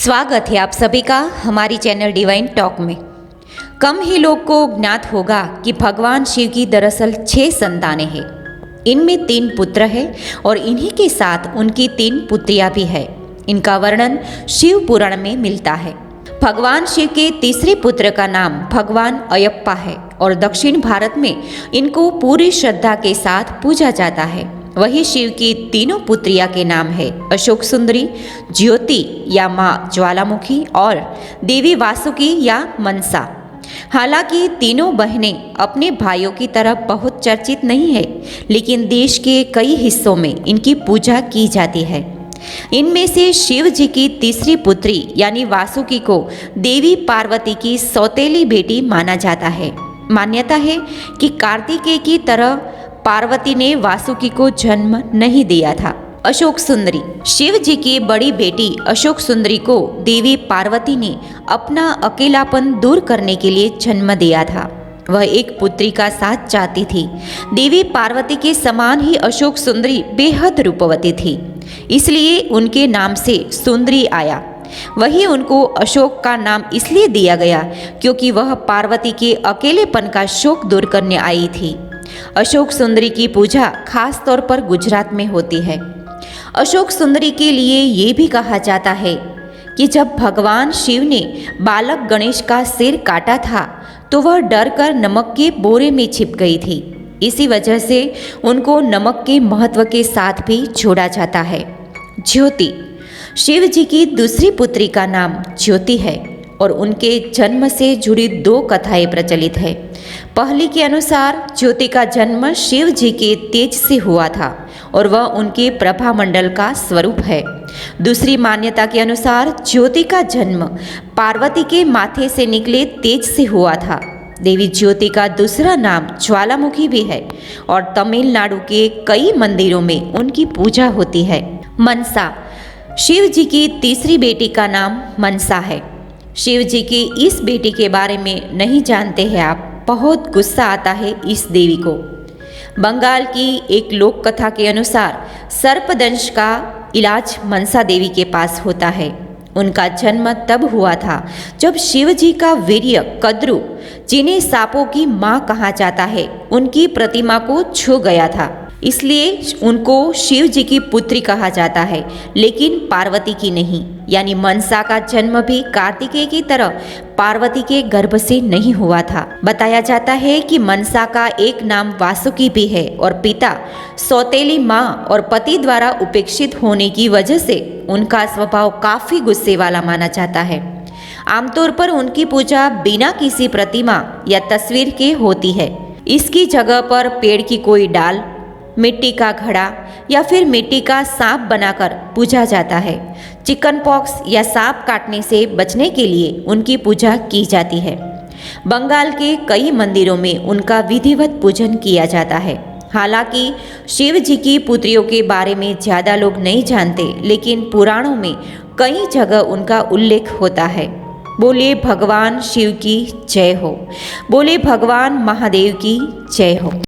स्वागत है आप सभी का हमारी चैनल डिवाइन टॉक में। कम ही लोग को ज्ञात होगा कि भगवान शिव की दरअसल 6 संतानें हैं। इनमें 3 पुत्र हैं और इन्हीं के साथ उनकी 3 पुत्रियां भी है। इनका वर्णन शिव पुराण में मिलता है। भगवान शिव के तीसरे पुत्र का नाम भगवान अयप्पा है और दक्षिण भारत में इनको पूरी श्रद्धा के साथ पूजा जाता है। वही शिव की तीनों पुत्रियां के नाम है अशोक सुंदरी, ज्योति या माँ ज्वालामुखी और देवी वासुकी या मनसा। हालांकि तीनों बहनें अपने भाइयों की तरह बहुत चर्चित नहीं है, लेकिन देश के कई हिस्सों में इनकी पूजा की जाती है। इनमें से शिव जी की तीसरी पुत्री यानी वासुकी को देवी पार्वती की सौतेली बेटी माना जाता है। मान्यता है कि कार्तिकेय की तरह पार्वती ने वासुकी को जन्म नहीं दिया था। अशोक सुंदरी, शिव जी की बड़ी बेटी अशोक सुंदरी को देवी पार्वती ने अपना अकेलापन दूर करने के लिए जन्म दिया था। वह एक पुत्री का साथ चाहती थी। देवी पार्वती के समान ही अशोक सुंदरी बेहद रूपवती थी, इसलिए उनके नाम से सुंदरी आया। वही उनको अशोक का नाम इसलिए दिया गया क्योंकि वह पार्वती के अकेलेपन का शोक दूर करने आई थी। अशोक सुंदरी की पूजा खास तौर पर गुजरात में होती है। अशोक सुंदरी के लिए ये भी कहा जाता है कि जब भगवान शिव ने बालक गणेश का सिर काटा था तो वह डर कर नमक के बोरे में छिप गई थी। इसी वजह से उनको नमक के महत्व के साथ भी जोड़ा जाता है। ज्योति, शिव जी की दूसरी पुत्री का नाम ज्योति है और उनके जन्म से जुड़ी 2 कथाएं प्रचलित है। पहली के अनुसार ज्योति का जन्म शिव जी के तेज से हुआ था और वह उनके प्रभा मंडल का स्वरूप है। दूसरी मान्यता के अनुसार ज्योति का जन्म पार्वती के माथे से निकले तेज से हुआ था। देवी ज्योति का दूसरा नाम ज्वालामुखी भी है और तमिलनाडु के कई मंदिरों में उनकी पूजा होती है। मनसा, शिव जी की तीसरी बेटी का नाम मनसा है। शिव जी की इस बेटी के बारे में नहीं जानते हैं आप, बहुत गुस्सा आता है इस देवी को। बंगाल की एक लोक कथा के अनुसार सर्पदंश का इलाज मनसा देवी के पास होता है। उनका जन्म तब हुआ था जब शिव जी का वीर्य कद्रु, जिन्हें सांपों की माँ कहा जाता है, उनकी प्रतिमा को छू गया था। इसलिए उनको शिव जी की पुत्री कहा जाता है, लेकिन पार्वती की नहीं। यानी मनसा का जन्म भी कार्तिकेय की तरह पार्वती के गर्भ से नहीं हुआ था। बताया जाता है कि मनसा का एक नाम वासुकी भी है और पिता सौतेली माँ और पति द्वारा उपेक्षित होने की वजह से उनका स्वभाव काफी गुस्से वाला माना जाता है। आमतौर पर उनकी पूजा बिना किसी प्रतिमा या तस्वीर के होती है। इसकी जगह पर पेड़ की कोई डाल, मिट्टी का घड़ा या फिर मिट्टी का सांप बनाकर पूजा जाता है। चिकन पॉक्स या सांप काटने से बचने के लिए उनकी पूजा की जाती है। बंगाल के कई मंदिरों में उनका विधिवत पूजन किया जाता है। हालांकि शिव जी की पुत्रियों के बारे में ज़्यादा लोग नहीं जानते, लेकिन पुराणों में कई जगह उनका उल्लेख होता है। बोले भगवान शिव की जय हो, बोले भगवान महादेव की जय हो।